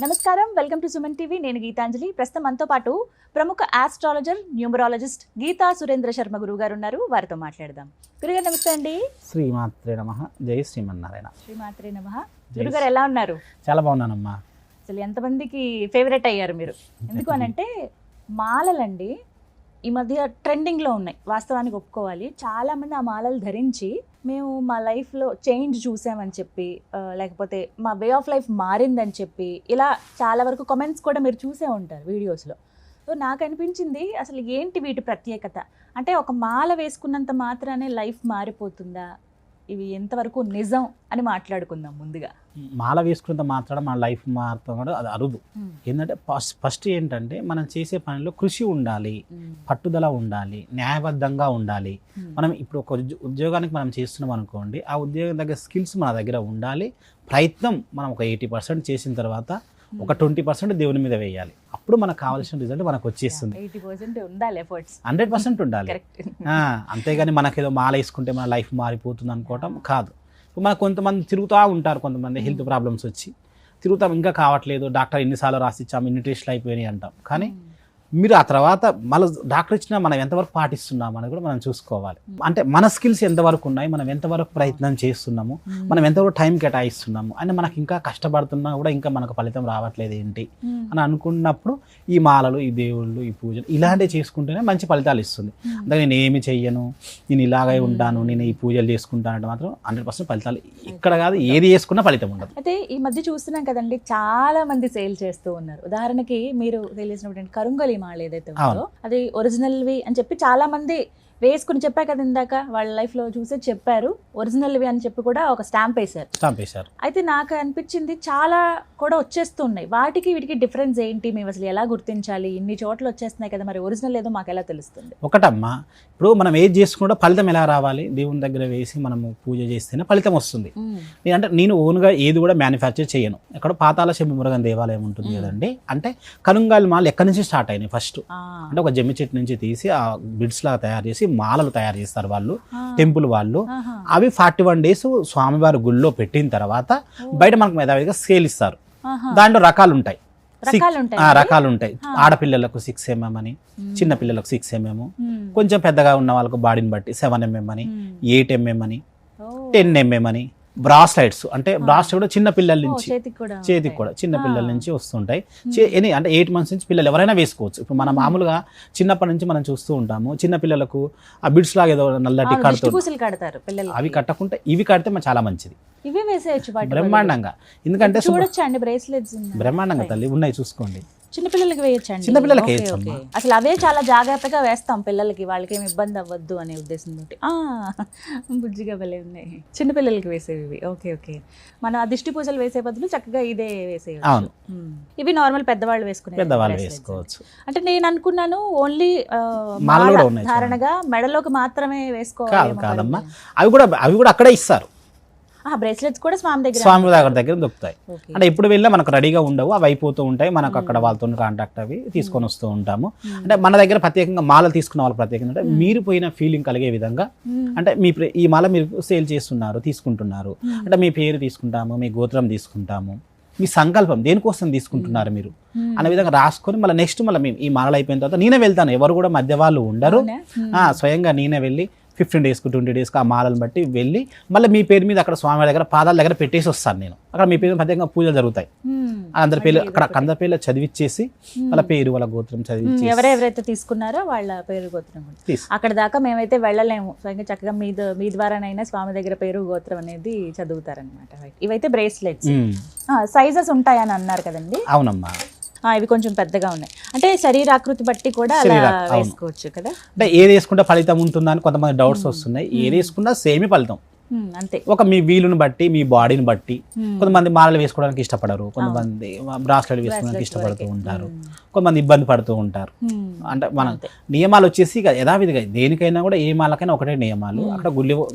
నమస్కారం, welcome to Suman TV. నేను గీతాంజలి. ప్రస్తుతం మనతో పాటు ప్రముఖ ఆస్ట్రాలజర్, న్యూమరాలజిస్ట్ గీతా సురేంద్ర శర్మ గురువు గారు ఉన్నారు. వారితో మాట్లాడదాం. గురుగారు నమస్తే అండి. శ్రీమాత్రే నమః. జై శ్రీమన్నారాయణ. శ్రీమాత్రే నమః. గురుగారు ఎలా ఉన్నారు? చాలా బాగున్నానమ్మా. అసలు ఎంతమందికి ఫేవరెట్ అయ్యారు మీరు? ఎందుకు అనంటే మాలలండి ఈ మధ్య ట్రెండింగ్లో ఉన్నాయి. వాస్తవానికి ఒప్పుకోవాలి. చాలామంది ఆ మాలలు ధరించి మేము మా లైఫ్లో చేంజ్ చూసామని చెప్పి, లేకపోతే మా వే ఆఫ్ లైఫ్ మారిందని చెప్పి, ఇలా చాలా వరకు కామెంట్స్ కూడా మీరు చూసే ఉంటారు వీడియోస్లో. సో నాకు అనిపించింది, అసలు ఏంటి వీటి ప్రత్యేకత? అంటే ఒక మాల వేసుకున్నంత మాత్రానే లైఫ్ మారిపోతుందా? ఇవి ఎంతవరకు నిజం అని మాట్లాడుకుందాం. ముందుగా మాల వేసుకున్నంత మాత్రం మన లైఫ్ మారుతాం కూడా అది అరుదు. ఏంటంటే ఫస్ట్ ఏంటంటే మనం చేసే పనిలో కృషి ఉండాలి, పట్టుదల ఉండాలి, న్యాయబద్ధంగా ఉండాలి. మనం ఇప్పుడు ఒక ఉద్యోగానికి మనం చేస్తున్నాం అనుకోండి, ఆ ఉద్యోగం దగ్గర స్కిల్స్ మన దగ్గర ఉండాలి. ప్రయత్నం మనం ఒక 80% చేసిన తర్వాత ఒక 20% దేవుని మీద వేయాలి. అప్పుడు మనకు కావాల్సిన రిజల్ట్ మనకు వచ్చేస్తుంది. 80% ఉండాలి, ఎఫర్ట్స్ 100% ఉండాలి. అంతేగాని మనకేదో మాల వేసుకుంటే మన లైఫ్ మారిపోతుంది అనుకోవటం కాదు. మనకు కొంతమంది తిరుగుతూ ఉంటారు, కొంతమంది హెల్త్ ప్రాబ్లమ్స్ వచ్చి తిరుగుతాం, ఇంకా కావట్లేదు, డాక్టర్ ఎన్నిసార్లు రాసిచ్చాము, ఇన్ని టెస్ట్లు అయిపోయినాయి అంటాం. కానీ మీరు ఆ తర్వాత మళ్ళీ డాక్టర్ ఇచ్చినా మనం ఎంతవరకు పాటిస్తున్నాం అనేది కూడా మనం చూసుకోవాలి. అంటే మన స్కిల్స్ ఎంతవరకు ఉన్నాయి, మనం ఎంతవరకు ప్రయత్నం చేస్తున్నాము, మనం ఎంతవరకు టైం కేటాయిస్తున్నాము అని మనకి ఇంకా కష్టపడుతున్నా కూడా ఇంకా మనకు ఫలితం రావట్లేదు ఏంటి అని అనుకున్నప్పుడు ఈ మాలలు, ఈ దేవుళ్ళు, ఈ పూజలు ఇలాంటివి చేసుకుంటేనే మంచి ఫలితాలు ఇస్తుంది. అందుకే నేను ఏమి చెయ్యను, నేను ఇలాగే ఉంటాను, నేను ఈ పూజలు చేసుకుంటాను అంటే మాత్రం 100% ఫలితాలు ఇక్కడ కాదు, ఏది చేసుకున్నా ఫలితం ఉండదు. అయితే ఈ మధ్య చూస్తున్నాం కదండి, చాలా మంది సేల్ చేస్తూ ఉన్నారు. ఉదాహరణకి మీరు సేల్ చేసినప్పుడు కరుంగలి మాల ఏదైతే ఉందో అది ఒరిజినల్వి అని చెప్పి చాలా మంది వేసుకుని చెప్పా కదా ఇందాక, వాళ్ళ లైఫ్ లో చూసే చెప్పారు ఒరిజినల్వి అని చెప్పి కూడా ఒక స్టాంప్ వేశారు. అయితే నాకు అనిపించింది చాలా కూడా వచ్చేస్తున్నాయి. వాటికి వీటికి డిఫరెన్స్ ఏంటి? మేము అసలు ఎలా గుర్తించాలి? ఇన్ని చోట్ల వచ్చేస్తున్నాయి కదా, మరి ఒరిజినల్ ఏదో మాకు ఎలా తెలుస్తుంది? ఒకటమ్మా, ఇప్పుడు మనం ఏది చేసుకుంటే ఫలితం ఎలా రావాలి? దేవుని దగ్గర వేసి మనము పూజ చేస్తేనే ఫలితం వస్తుంది. నేను ఓన్గా ఏది కూడా మ్యానుఫ్యాక్చర్ చేయను. ఎక్కడ పాతాళ శంభు మురుగన్ దేవాలయం ఉంటుంది కదండి, అంటే కరుంగాలి మాల ఎక్కడి నుంచి స్టార్ట్ అయినాయి? ఫస్ట్ అంటే ఒక జమ్మి చెట్టు నుంచి తీసి ఆ బిడ్స్ లాగా తయారు చేసి మాలలు తయారు చేస్తారు వాళ్ళు, టెంపుల్ వాళ్ళు. అవి 41 days స్వామివారి గుళ్ళో పెట్టిన తర్వాత బయట మనకు మేధావిగా సేల్ ఇస్తారు. దాంట్లో రకాలు ఉంటాయి. ఆడపిల్లలకు 6 mm అని, చిన్న పిల్లలకు 6 mm, కొంచెం పెద్దగా ఉన్న వాళ్ళకు బాడీని బట్టి 7 mm అని, 8 mm అని, 10 mm అని. బ్రాస్లైట్స్ అంటే బ్రాస్లైట్ కూడా చిన్న పిల్లల నుంచి, చేతికి కూడా చిన్న పిల్లల నుంచి వస్తుంటాయి. అంటే 8 months నుంచి పిల్లలు ఎవరైనా వేసుకోవచ్చు. ఇప్పుడు మనం మామూలుగా చిన్నప్పటి నుంచి మనం చూస్తూ ఉంటాము, చిన్న పిల్లలకు ఆ బిడ్స్ లాగా ఏదో నల్లటి కడతారు, అవి కట్టకుండా ఇవి కడితే మన చాలా మంచిది. ఇవే వేసేయచ్చు బ్రహ్మాండంగా. ఎందుకంటే చూడొచ్చండి, బ్రేస్లెట్స్ బ్రహ్మాండంగా తల్లి ఉన్నాయి, చూసుకోండి. చిన్నపిల్లలకి వేయచ్చండి. చిన్నపిల్లలకి అసలు అవే చాలా జాగ్రత్తగా వేస్తాం పిల్లలకి, వాళ్ళకి ఏమి ఇబ్బంది అవ్వద్దు అనే ఉద్దేశంతో. బుజ్జిగా భలే ఉన్నాయి చిన్నపిల్లలకి వేసేవి. ఓకే, మనం ఆ దిష్టి పూజలు వేసే బదులు చక్కగా ఇదే వేసేయచ్చు. ఇవి నార్మల్ పెద్దవాళ్ళు వేసుకోవచ్చు. అంటే నేను అనుకున్నాను ఓన్లీ ధారణగా మెడలోకి మాత్రమే వేసుకోవాలి. కాదమ్మా, అవి కూడా అక్కడే ఇస్తారు. బ్రేస్లెట్స్ కూడా స్వామి దగ్గర దొరుకుతాయి. అంటే ఇప్పుడు వెళ్ళా మనకు రెడీగా ఉండవు, అవి అయిపోతూ ఉంటాయి. మనకు అక్కడ వాళ్ళతో కాంటాక్ట్ అవి తీసుకొని వస్తూ ఉంటాము. అంటే మన దగ్గర ప్రత్యేకంగా మాలలు తీసుకున్న వాళ్ళు ప్రత్యేకంగా అంటే మీరు పోయిన ఫీలింగ్ కలిగే విధంగా, అంటే ఈ మాల మీరు సేల్ చేస్తున్నారు, తీసుకుంటున్నారు అంటే మీ పేరు తీసుకుంటాము, మీ గోత్రం తీసుకుంటాము, మీ సంకల్పం దేనికోసం తీసుకుంటున్నారు మీరు అనే విధంగా రాసుకొని మళ్ళీ నెక్స్ట్ మళ్ళీ ఈ మాలలు అయిపోయిన తర్వాత నేనే వెళ్తాను. ఎవరు కూడా మధ్య వాళ్ళు ఉండరు, స్వయంగా నేనే వెళ్ళి 15 days 20 days ఆ మాలను బట్టి వెళ్ళి మళ్ళీ మీ పేరు మీద అక్కడ స్వామి దగ్గర పాదాల దగ్గర పెట్టేసి వస్తాను నేను. అక్కడ మీ పేరు ప్రత్యేకంగా పూజలు జరుగుతాయి. అందరి పేర్లు అక్కడ పేర్లు చదివిచ్చేసి వాళ్ళ పేరు, వాళ్ళ గోత్రం చదివించి ఎవరెవరైతే తీసుకున్నారో వాళ్ళ పేరు గోత్రం అక్కడ దాకా మేమైతే వెళ్ళలేము. స్వయంగా చక్కగా మీ ద్వారానైనా స్వామి దగ్గర పేరు గోత్రం అనేది చదువుతారనమాట. ఇవైతే బ్రేస్లెట్స్ సైజెస్ ఉంటాయని అన్నారు కదండి? అవునమ్మా, ఇవి కొంచెం పెద్దగా ఉన్నాయి. అంటే శరీరాకృతి బట్టి కూడా అలా వేసుకోవచ్చు కదా. అంటే ఏది వేసుకుంటే ఫలితం ఉంటుందని కొంతమంది డౌట్స్ వస్తున్నాయి. ఏది వేసుకున్నా సేమే ఫలితం, అంతే. ఒక మీ వీలుని బట్టి, మీ బాడీని బట్టి. కొంతమంది మాలలు వేసుకోవడానికి ఇష్టపడరు, కొంతమంది బ్రాస్లెట్ వేసుకోవడానికి ఇష్టపడుతూ ఉంటారు, కొంతమంది ఇబ్బంది పడుతూ ఉంటారు. అంటే మన నియమాలు వచ్చేసి యథావిధిగా దేనికైనా కూడా ఏ మాలకైనా ఒకటే నియమాలు. అక్కడ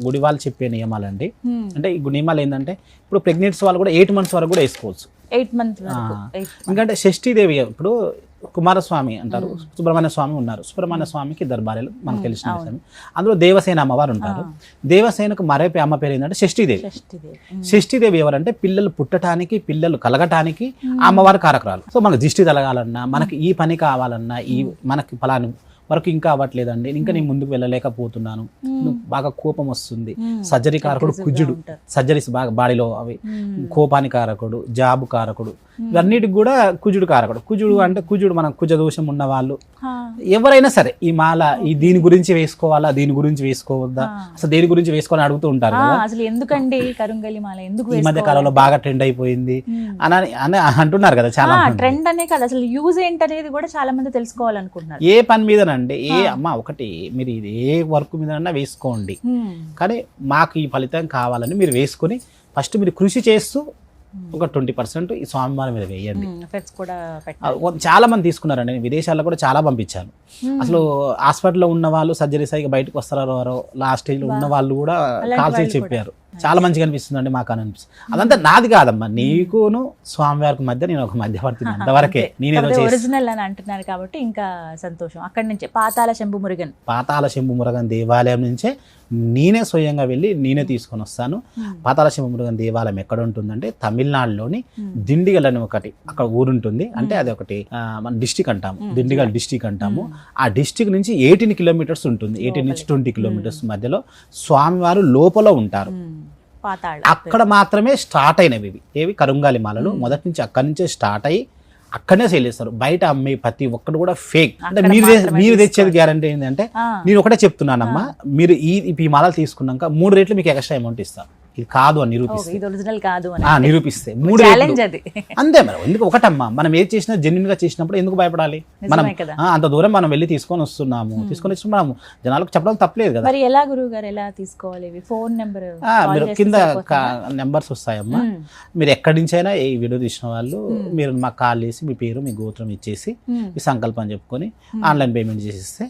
గుడి వాళ్ళు చెప్పే నియమాలు అండి. అంటే ఈ నియమాలు ఏంటంటే ఇప్పుడు ప్రెగ్నెన్సీ వాళ్ళు కూడా 8 months వరకు కూడా వేసుకోవచ్చు. 8 months. ఎందుకంటే షష్ఠీదేవి ఇప్పుడు కుమారస్వామి అంటారు, సుబ్రహ్మణ్య స్వామి ఉన్నారు. సుబ్రహ్మణ్య స్వామికి ఇద్దరు భార్యలు, మనకు తెలిసిన విషయం. అందులో దేవసేన అమ్మవారు ఉంటారు. దేవసేనకు మరే అమ్మ పేరు ఏంటంటే షష్ఠీదేవి. షష్ఠీదేవి ఎవరంటే పిల్లలు పుట్టడానికి, పిల్లలు కలగటానికి ఆ అమ్మవారి కారకురాలు. సో మనకు దిష్టి తలగాలన్నా, మనకి ఈ పని కావాలన్నా, ఈ మనకి ఫలాని వరకు ఇంకా అవ్వట్లేదండి, ఇంకా నేను ముందుకు వెళ్ళలేకపోతున్నాను, బాగా కోపం వస్తుంది, సర్జరీ కారకుడు కుజుడు, సర్జరీస్ బాగా బాడీలో అవి, కోపాని కారకుడు, జాబు కారకుడు, ఇవన్నిటికి కూడా కుజుడు కారకుడు. కుజుడు అంటే కుజుడు మనం కుజ దోషం ఉన్న వాళ్ళు ఎవరైనా సరే ఈ మాల ఈ దీని గురించి వేసుకోవాలా, దీని గురించి వేసుకోవద్దా, అసలు దేని గురించి వేసుకోవాలని అడుగుతూ ఉంటారు కదా. అసలు ఎందుకండి కరుంగలి మాల ఎందుకు ఈ మధ్య కాలంలో బాగా ట్రెండ్ అయిపోయింది అని అంటున్నారు కదా చాలా. ట్రెండ్ అనే కాదు, అసలు యూజ్ ఏంటనేది కూడా చాలా మంది తెలుసుకోవాలనుకుంటున్నారు. ఏ పని మీదనండి, ఒకటి మీరు ఇది ఏ వర్క్ మీదనన్నా వేసుకోండి, కానీ మాకు ఈ ఫలితం కావాలని మీరు వేసుకొని ఫస్ట్ మీరు కృషి చేస్తూ ఒక 20% ఈ స్వామివారి మీద వేయండి. చాలా మంది తీసుకున్నారండి, నేను విదేశాల్లో కూడా చాలా పంపించాను. అసలు హాస్పిటల్లో ఉన్న వాళ్ళు సర్జరీస్ అయ్యి బయటకు వస్తారో లాస్ట్ స్టేజ్ లో ఉన్న వాళ్ళు కూడా కాల్ చేసి చెప్పారు, చాలా మంచిగా అనిపిస్తుంది అండి మాకు అని అనిపిస్తుంది. అదంతా నాది కాదమ్మా, నీకును స్వామివారికి మధ్య నేను ఒక మధ్యవర్తి, అంతవరకే. నేనేదో ఒరిజినల్ అని అంటున్నారు కాబట్టి ఇంకా సంతోషం. అక్కడి నుంచి పాతాళ శంభు మురుగన్ దేవాలయం నుంచే నేనే స్వయంగా వెళ్ళి నేనే తీసుకొని వస్తాను. పాతాళ శంభు మురుగన్ దేవాలయం ఎక్కడ ఉంటుందంటే తమిళనాడులోని దిండిగల్ అని ఒకటి అక్కడ ఊరుంటుంది. అంటే అది ఒకటి మన డిస్టిక్ అంటాము, దిండిగల్ డిస్టిక్ అంటాము. ఆ డిస్టిక్ నుంచి 18 కిలోమీటర్స్ ఉంటుంది, 18 నుంచి 20 కిలోమీటర్స్ మధ్యలో స్వామివారు లోపల ఉంటారు. అక్కడ మాత్రమే స్టార్ట్ అయినవి ఏవి కరుంగాలి మాలలు. మొదటి నుంచి అక్కడి నుంచే స్టార్ట్ అయ్యి అక్కడనే సేల్ చేస్తారు. బయట అమ్మే ప్రతి ఒక్కటి కూడా ఫేక్. అంటే మీరు తెచ్చేది గ్యారంటీ ఏంటంటే నేను ఒకటే చెప్తున్నానమ్మా, మీరు ఈ మాలలు తీసుకున్నాక 3 రేట్లు మీకు ఎక్స్ట్రా అమౌంట్ ఇస్తాను. ఇది కాదు అని నిరూపిస్తే 3 అంతే. మరి ఎందుకు ఒకటమ్మా, మనం ఏది చేసినా జెన్యున్ గా చేసినప్పుడు ఎందుకు భయపడాలి? మనం అంత దూరం మనం వెళ్ళి తీసుకొని వస్తున్నాము, తీసుకొని వచ్చి మనం జనాలకు చెప్పడం తప్పలేదు కదా. మరి ఎలా గురువు గారు ఎలా తీసుకోవాలి? ఫోన్ నెంబర్ మీరు కింద నెంబర్స్ వస్తాయమ్మా, మీరు ఎక్కడి నుంచి అయినా ఈ వీడియో తీసిన వాళ్ళు మీరు మాకు కాల్ చేసి మీ పేరు మీ గోత్రం ఇచ్చేసి మీ సంకల్పం చెప్పుకొని ఆన్లైన్ పేమెంట్ చేసిస్తే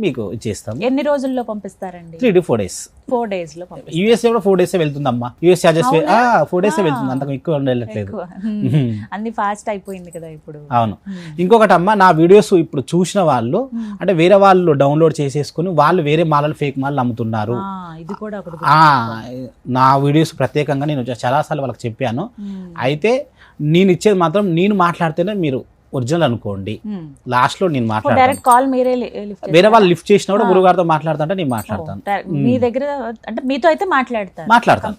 మీకు ఇచ్చేస్తాం. ఎన్ని రోజుల్లో పంపిస్తారండి? 3 to 4 days. 4 days లో యూఎస్ఏ కూడా 4 days వెళ్తుందమ్మా. యూఎస్ చార్జెస్ 4 days వెళ్తుంది, అంతకు ఎక్కువ వెళ్ళట్లేదు. అన్ని ఫాస్ట్ అయిపోయింది కదా ఇప్పుడు. అవును. ఇంకొకటి అమ్మా, నా వీడియోస్ ఇప్పుడు చూసిన వాళ్ళు అంటే వేరే వాళ్ళు డౌన్లోడ్ చేసేసుకుని వాళ్ళు వేరే మాలలు ఫేక్ మాలలు అమ్ముతున్నారు. ఇది కూడా నా వీడియోస్ ప్రత్యేకంగా నేను చాలాసార్లు వాళ్ళకి చెప్పాను. అయితే నేను ఇచ్చేది మాత్రం నేను మాట్లాడితేనే మీరు ఒరిజినల్ అనుకోండి. లాస్ట్ లో నేను మాట్లాడతాను, వేరే వాళ్ళు లిఫ్ట్ చేసినా కూడా గురుగారితో మాట్లాడుతుంటే నేను మాట్లాడతాను. మీ దగ్గర అంటే మీతో అయితే మాట్లాడతాను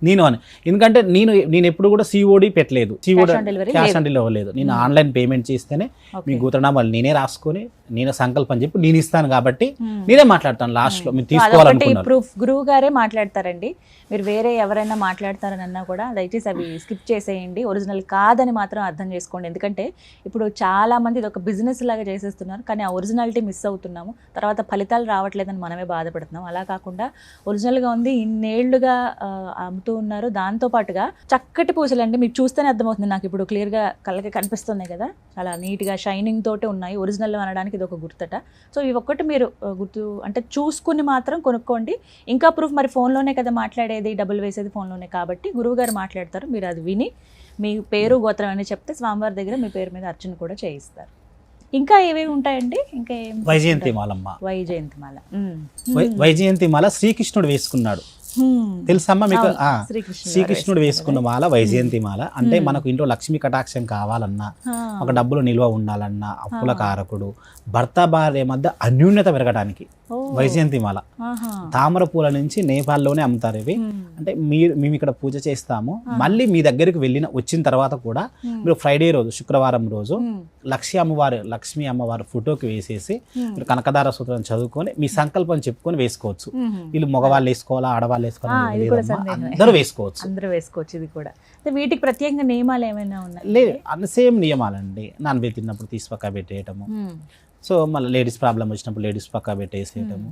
నేను అని. ఎందుకంటే నేను ఎప్పుడు కూడా సిఓడి పెట్టలేదు, క్యాష్ ఆన్ డెలివరీ ఇవ్వలేదు. నేను ఆన్లైన్ పేమెంట్ చేస్తేనే మీ గోత్రనామాలు నేనే రాసుకొని నేనే సంకల్పం చెప్పి నేను ఇస్తాను కాబట్టి నేనే మాట్లాడతాను. లాస్ట్ లో మీరు తీసుకోవాలనుకున్నారు ప్రూఫ్ గురువు గారే మాట్లాడతారండి. మీరు వేరే ఎవరైనా మాట్లాడతారని అన్నా కూడా దయచేసి అవి స్కిప్ చేసేయండి. ఒరిజినల్ కాదని మాత్రం అర్థం చేసుకోండి. ఎందుకంటే ఇప్పుడు చాలా మంది ఇది ఒక బిజినెస్ లాగా చేసేస్తున్నారు, కానీ ఆ ఒరిజినాలిటీ మిస్ అవుతున్నాము. తర్వాత ఫలితాలు రావట్లేదని మనమే బాధపడుతున్నాం. అలా కాకుండా ఒరిజినల్గా ఉంది, ఇన్నేళ్లుగా అమ్ముతూ ఉన్నారు. దాంతో పాటుగా చక్కటి పూసలు అండి, మీకు చూస్తేనే అర్థమవుతుంది. నాకు ఇప్పుడు క్లియర్గా కళ్ళకి కనిపిస్తున్నాయి కదా, చాలా నీట్గా షైనింగ్ తోటే ఉన్నాయి. ఒరిజినల్ అనడానికి ఇది ఒక గుర్తట. సో ఇవి ఒక్కటి మీరు గుర్తు అంటే చూసుకుని మాత్రం కొనుక్కోండి. ఇంకా ప్రూఫ్ మరి ఫోన్లోనే కదా మాట్లాడేది, డబ్బులు వేసేది ఫోన్లోనే కాబట్టి గురువుగారు మాట్లాడతారు. మీరు అది విని మీ పేరు గోత్రం అని చెప్తే స్వామివారి దగ్గర మీ పేరు మీద అర్చన కూడా చేయిస్తారు. ఇంకా ఏవేవి ఉంటాయండి? ఇంకా వైజయంతి మాలమ్మ. వైజయంతి మాల శ్రీకృష్ణుడు వేసుకున్నాడు తెలుసమ్మా మీకు? శ్రీకృష్ణుడు వేసుకున్న మాల వైజయంతి మాల. అంటే మనకు ఇంట్లో లక్ష్మీ కటాక్షం కావాలన్నా, ఒక డబ్బులు నిల్వ ఉండాలన్నా, అప్పుల కారకుడు, భర్త భార్య మధ్య అన్యూన్యత పెరగడానికి వైజయంతి మాల. తామర పూల నుంచి నేపాల్లోనే అమ్ముతారు ఇవి. అంటే మేము ఇక్కడ పూజ చేస్తాము, మళ్ళీ మీ దగ్గరికి వచ్చిన తర్వాత కూడా మీరు ఫ్రైడే రోజు, శుక్రవారం రోజు లక్ష్మీ అమ్మవారి ఫోటోకి వేసేసి మీరు కనకదార సూత్రం చదువుకొని మీ సంకల్పం చెప్పుకొని వేసుకోవచ్చు. వీళ్ళు మగవాళ్ళు వేసుకోవాలా, ఆడవాళ్ళు వేసుకోవాలా, అందరూ వేసుకోవచ్చు. ఇది కూడా వీటికి ప్రత్యేకంగా నియమాలు ఏమైనా ఉన్నాయి? లేదు, అన్ని సేమ్ నియమాలండి. నాన్ వెజ్ తిన్నప్పుడు తీసి పక్క పెట్టేయటము, సో మళ్ళీ లేడీస్ ప్రాబ్లం వచ్చినప్పుడు లేడీస్ పక్క పెట్టేసేయటము,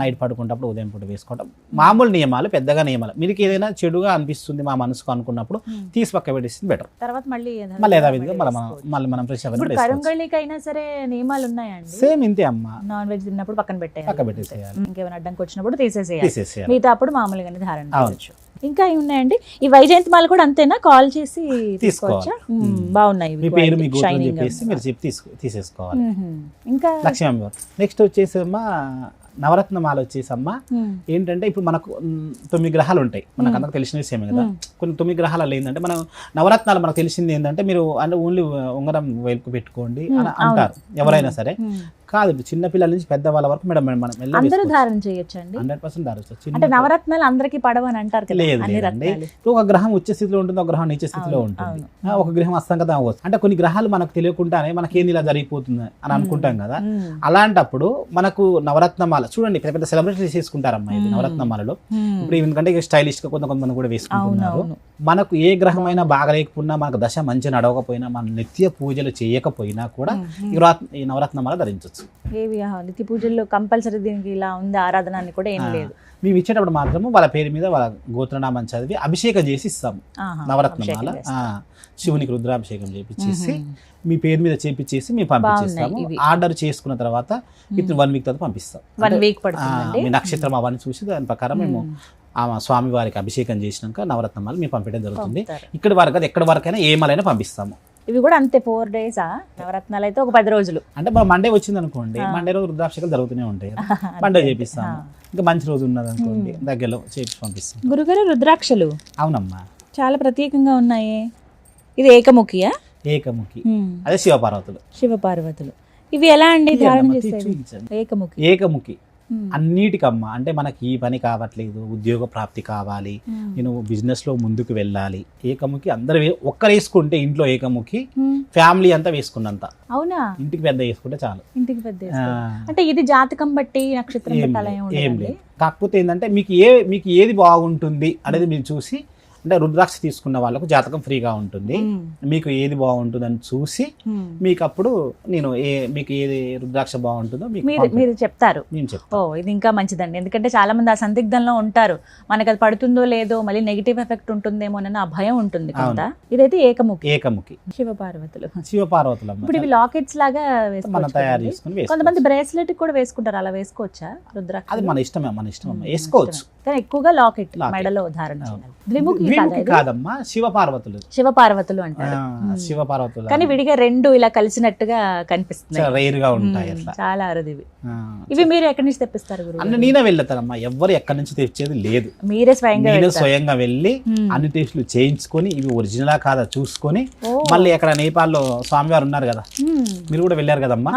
నైట్ పడుకున్నప్పుడు ఉదయం పూట వేసుకోవటం, మామూలు నియమాలు, పెద్దగా నియమాలు. మీకు ఏదైనా చెడుగా అనిపిస్తుంది మా మనసుకు అనుకున్నప్పుడు తీసి పక్క పెట్టేసింది బెటర్. తర్వాత మళ్ళీ యథావిధిగా మనం ఫ్రెష్ కరుంగళికైనా సరే నియమాలు ఉన్నాయండి. సేమ్ ఇంతే అమ్మా. నాన్ వెజ్ తిన్నప్పుడు పక్కన పెట్టేయాలి, పక్క పెట్టేసేయాలి. ఇంకేమైనా అడ్డంకి వచ్చినప్పుడు తీసేసేయాలి, మిగతా అప్పుడు మామూలుగానే ధారణ చేయొచ్చు. ఇంకా ఏమి ఉన్నాయండి? ఈ వైజయంతి మాల కూడా అంతేనా? కాల్ చేసి తీసుకోవచ్చా? బాగున్నాయి. మీ పేరు మీ గోత్రం చెప్పేసి మీరు చెప్పి తీసేసుకోవాలి. ఇంకా లక్ష్మీ అమ్మవారు. నెక్స్ట్ వచ్చేసి అమ్మా నవరత్న మాల వచ్చేసి అమ్మా ఏంటంటే ఇప్పుడు మనకు 9 గ్రహాలు ఉంటాయి, మనకు అందరికి తెలిసిన విషయమే కదా. కొన్ని 9 గ్రహాలు ఏంటంటే మనం నవరత్నాలు మనకు తెలిసింది ఏంటంటే మీరు అంటే ఓన్లీ ఉంగరం వేలుకు పెట్టుకోండి అని అంటారు ఎవరైనా సరే. కాదు, చిన్న పిల్లల నుంచి పెద్ద వాళ్ళ వరకు మేడం మనం అందరూ ధారణ చేయొచ్చండి. 100% ధారణ. అంటే నవరత్నాలు అందరికీ పడవని అంటారు కదా. లేదండి, ఒక గ్రహం ఉచ్చ స్థితిలో ఉంటుంది, ఒక గ్రహం నీచ స్థితిలో ఉంటుంది, ఒక గ్రహం అస్తంగతం అవ్వచ్చు. అంటే కొన్ని గ్రహాలు మనకు తెలియకుండానే మనకేంది ఇలా జరిగిపోతుంది అని అనుకుంటాం కదా. అలాంటప్పుడు మనకు నవరత్నమాల చూడండి, పెద్ద పెద్ద సెలబ్రిటీలు చేసుకుంటారమ్మా ఇది నవరత్నమాలలో. ఇప్పుడు ఎందుకంటే స్టైలిష్ గా కొంతమంది కూడా వేసుకుంటున్నారు. మనకు ఏ గ్రహమైనా బాగలేకపోయినా, మనకు దశ మంచి నడవకపోయినా, మన నిత్య పూజలు చేయకపోయినా కూడా ఈ నవరత్నమాల ధరించవచ్చు. ఏవి నిత్య పూజల్లో కంపల్సరీ దీనికి ఇలా ఉంది ఆరాధన అని కూడా ఏం లేదు. మేము ఇచ్చేటప్పుడు మాత్రము వాళ్ళ పేరు మీద వాళ్ళ గోత్రనామం చదివి అభిషేకం చేసి ఇస్తాము. నవరత్నమాల శివునికి రుద్రాభిషేకం చేపించేసి మీ పేరు మీద చేపించేసి మేము పంపించేస్తాము. ఆర్డర్ చేసుకున్న తర్వాత ఇతను 1 వీక్ తర్వాత పంపిస్తాం. 1 వీక్ పడుతుంది. మీ నక్షత్రం అవన్నీ చూసి దాని ప్రకారం మేము ఆ స్వామి వారికి అభిషేకం చేసినాక నవరత్నమాల మేము పంపించడం జరుగుతుంది. ఇక్కడి వరకు అది ఎక్కడి వరకైనా ఏ మాలైనా పంపిస్తాము. ఇవి కూడా అంతే 4 days నవరత్నాలు అయితే ఒక 10 రోజులు. అంటే మనం మండే వచ్చింది అనుకోండి, మండే రోజు రుద్రాభిషేకాలు జరుగుతూనే ఉంటాయి, మండే చేపిస్తాము. ఇంకా మంచి రోజు ఉన్నది అనుకోండి దగ్గరలో చేపించి పంపిస్తాం. గురుగారు రుద్రాక్షలు అవునమ్మా చాలా ప్రత్యేకంగా ఉన్నాయి. ఇది ఏకముఖియా? ఏకముఖి, అదే శివపార్వతులు. ఇవి ఎలా అండి ధారణ చేసేది? ఏకముఖి అన్నిటికమ్మా. అంటే మనకి ఈ పని కావట్లేదు, ఉద్యోగ ప్రాప్తి కావాలి, నేను బిజినెస్ లో ముందుకు వెళ్ళాలి, ఏకముఖి అందరు ఒక్కరు వేసుకుంటే ఇంట్లో ఏకముఖి ఫ్యామిలీ అంతా వేసుకున్నంత. అవునా? ఇంటికి పెద్ద వేసుకుంటే చాలు. ఇంటికి పెద్ద అంటే ఇది జాతకం బట్టి నక్షత్రం బట్టి అలా ఏం లేదు. కాకపోతే ఏంటంటే మీకు ఏది బాగుంటుంది అనేది మీరు చూసి, అంటే రుద్రాక్ష తీసుకున్న వాళ్ళకు జాతకం ఫ్రీగా ఉంటుంది. మీకు ఏది బాగుంటుందని చూసి మీకు అప్పుడు నేను మీకు ఏది రుద్రాక్ష బాగుంటుందో మీరు చెప్తారు. నేను చెప్తాను. ఓ, ఇది ఇంకా మంచిదండి. ఎందుకంటే చాలా మంది ఆ సందిగ్ధంలో ఉంటారు, మనకి అది పడుతుందో లేదో, మళ్ళీ నెగిటివ్ ఎఫెక్ట్ ఉంటుందేమో అని ఆ భయం ఉంటుంది కదా. ఇదైతే ఏకముఖి శివపార్వతులు. ఇప్పుడు ఇవి లాకెట్స్ లాగా మనం తయారు చేసుకుని కొంతమంది బ్రేస్లెట్ కూడా వేసుకుంటారు, అలా వేసుకోవచ్చా రుద్రాక్ష? అది మన ఇష్టం వేసుకోవచ్చు, కానీ ఎక్కువగా లాకెట్ మెడలో ధారణ చేయాలి. ద్విముఖి కాదమ్మా, శివపార్వతులు అంటారు. శివపార్వతులు కానీ విడిగా 2 ఇలా కలిసినట్టుగా కనిపిస్తుంది, రేర్ గా ఉంటాయి, చాలా అరుదు. ఇవి మీరు ఎక్కడి నుంచి తెప్పిస్తారు గురు? అన్న నేనే వెళ్తానమ్మా, ఎవరు ఎక్కడి నుంచి తెచ్చేది లేదు. మీరే స్వయంగా వెళ్ళి అన్ని టెస్టులు చేయించుకొని ఇవి ఒరిజినలా కాదా చూసుకొని, మళ్ళీ అక్కడ నేపాల్లో స్వామివారు ఉన్నారు కదా, మీరు కూడా వెళ్ళారు కదమ్మా,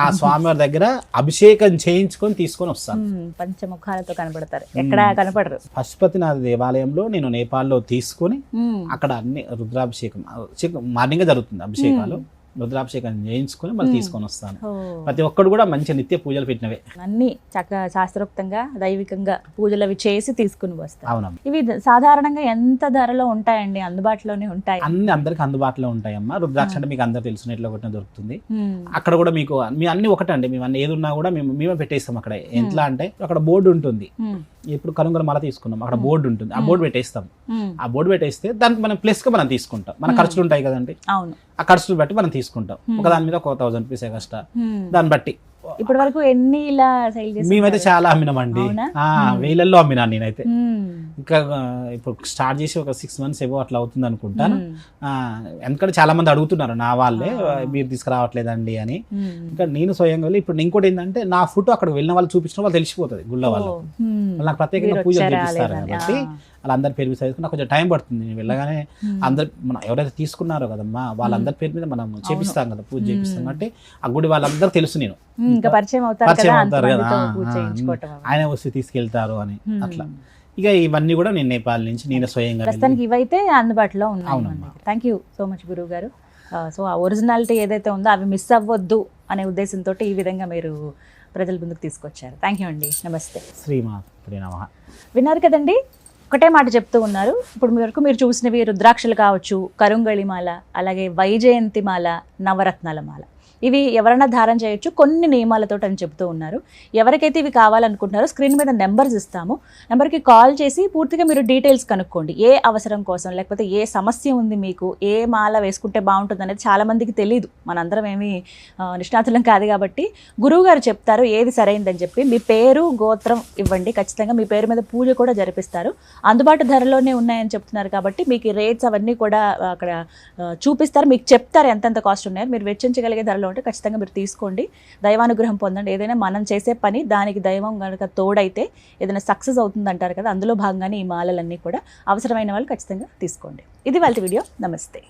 ఆ స్వామివారి దగ్గర అభిషేకం చేయించుకొని తీసుకొని వస్తాను. పంచముఖాలతో కనపడతారు, ఎక్కడ కనపడరు. పశుపతినాథ దేవాలయంలో నేను నేపాల్లో తీసుకొని అక్కడ అన్ని రుద్రాభిషేకం మార్నింగ్ జరుగుతుంది, అభిషేకాలు రుద్రాభిషేకం చేయించుకొని మళ్ళీ తీసుకొని వస్తాను. ప్రతి ఒక్కడు కూడా మంచి నిత్య పూజలు పెట్టినవే, అన్ని చక్కగా శాస్త్రోక్తంగా దైవికంగా పూజలు అవి చేసి తీసుకుని వస్తాను. అవునమ్మా. ఇవి సాధారణంగా ఎంత ధరలో ఉంటాయండి? అందుబాటులోనే ఉంటాయి? అన్ని అందరికి అందుబాటులో ఉంటాయమ్మా. రుద్రాక్ష అంటే మీకు అందరు తెలిసినట్లు ఒకటి దొరుకుతుంది. అక్కడ కూడా మీకు మీ అన్ని ఒకటండి, మేము అన్ని ఏది ఉన్నా కూడా మేమే పెట్టేస్తాం అక్కడ. ఎట్లా అంటే అక్కడ బోర్డు ఉంటుంది, ఇప్పుడు కనుగొన మాల తీసుకున్నాం, అక్కడ బోర్డు ఉంటుంది, ఆ బోర్డు పెట్టేస్తాం. ఆ బోర్డు పెట్టేస్తే దానికి మనం ప్లస్ గా మనం తీసుకుంటాం, మన ఖర్చులు ఉంటాయి కదండి, ఆ ఖర్చులు బట్టి మనం తీసుకుంటాం. ఒక దాని మీద ఒక 1000 రూపీస్ ఎక్స్ట్రా, దాన్ని బట్టి. ఇప్పటి వరకు ఎన్ని ఇలా సేల్ చేశారు? మేమైతే చాలా అమ్మినామండి, వేలల్లో అమ్మినాను నేనైతే. ఇంకా ఇప్పుడు స్టార్ట్ చేసి ఒక 6 months ఏవో అట్లా అవుతుంది అనుకుంటాను. ఎందుకంటే చాలా మంది అడుగుతున్నారు నా వాళ్ళే, మీరు తీసుకురావట్లేదండి అని. ఇంకా నేను స్వయంగా వెళ్ళి, ఇప్పుడు ఇంకోటి ఏంటంటే నా ఫోటో అక్కడ వెళ్ళిన వాళ్ళు చూపించిన వాళ్ళు తెలిసిపోతుంది, గుళ్ళ వాళ్ళు నాకు ప్రత్యేకంగా పూజలు చేపిస్తారు కాబట్టి వాళ్ళందరి పేరు మీద నాకు కొంచెం టైం పడుతుంది. నేను వెళ్ళగానే అందరు మనం ఎవరైతే తీసుకున్నారో కదమ్మా వాళ్ళందరి పేరు మీద మనం చేపిస్తాం కదా, పూజ చేపిస్తాం కాబట్టి ఆ గుడి వాళ్ళందరూ తెలుసు, నేను పరిచయం అవుతారు కదా, ఆయన వస్తే తీసుకెళ్తారు అని అట్లా. ఇక ఇవన్నీ కూడా నేను నేపాల్ నుంచి నేను స్వయంగా ప్రస్తుతానికి ఇవైతే అందుబాటులో ఉన్నాయి. థ్యాంక్ యూ సో మచ్ గురువు గారు. సో ఆ ఒరిజినాలిటీ ఏదైతే ఉందో అవి మిస్ అవ్వద్దు అనే ఉద్దేశంతో ఈ విధంగా మీరు ప్రజల ముందుకు తీసుకొచ్చారు. థ్యాంక్ యూ అండి, నమస్తే. శ్రీమాత్రే నమః. విన్నారు కదండి, ఒకటే మాట చెప్తూ ఉన్నారు. ఇప్పుడు మీ వరకు మీరు చూసినవి రుద్రాక్షలు కావచ్చు, కరుంగళి మాల, అలాగే వైజయంతి మాల, నవరత్నాల మాల, ఇవి ఎవరైనా ధారణ చేయొచ్చు, కొన్ని నియమాలతో అని చెప్తూ ఉన్నారు. ఎవరికైతే ఇవి కావాలనుకుంటున్నారో స్క్రీన్ మీద నెంబర్స్ ఇస్తాము, నెంబర్కి కాల్ చేసి పూర్తిగా మీరు డీటెయిల్స్ కనుక్కోండి. ఏ అవసరం కోసం, లేకపోతే ఏ సమస్య ఉంది మీకు, ఏ మాల వేసుకుంటే బాగుంటుంది అనేది చాలామందికి తెలియదు. మనందరం ఏమీ నిష్ణాతులం కాదు కాబట్టి గురువు గారు చెప్తారు ఏది సరైందని చెప్పి. మీ పేరు గోత్రం ఇవ్వండి, ఖచ్చితంగా మీ పేరు మీద పూజ కూడా జరిపిస్తారు. అందుబాటు ధరలోనే ఉన్నాయని చెప్తున్నారు కాబట్టి మీకు రేట్స్ అవన్నీ కూడా అక్కడ చూపిస్తారు, మీకు చెప్తారు ఎంతెంత కాస్ట్ ఉన్నాయో. మీరు వెచ్చించగలిగే ధరలో ఉంటే ఖచ్చితంగా మీరు తీసుకోండి, దైవానుగ్రహం పొందండి. ఏదైనా మనం చేసే పని దానికి దైవం కనుక తోడైతే ఏదైనా సక్సెస్ అవుతుంది అంటారు కదా, అందులో భాగంగానే ఈ మాలలన్నీ కూడా అవసరమైన వాళ్ళు ఖచ్చితంగా తీసుకోండి. ఇది వాళ్ళ వీడియో. నమస్తే.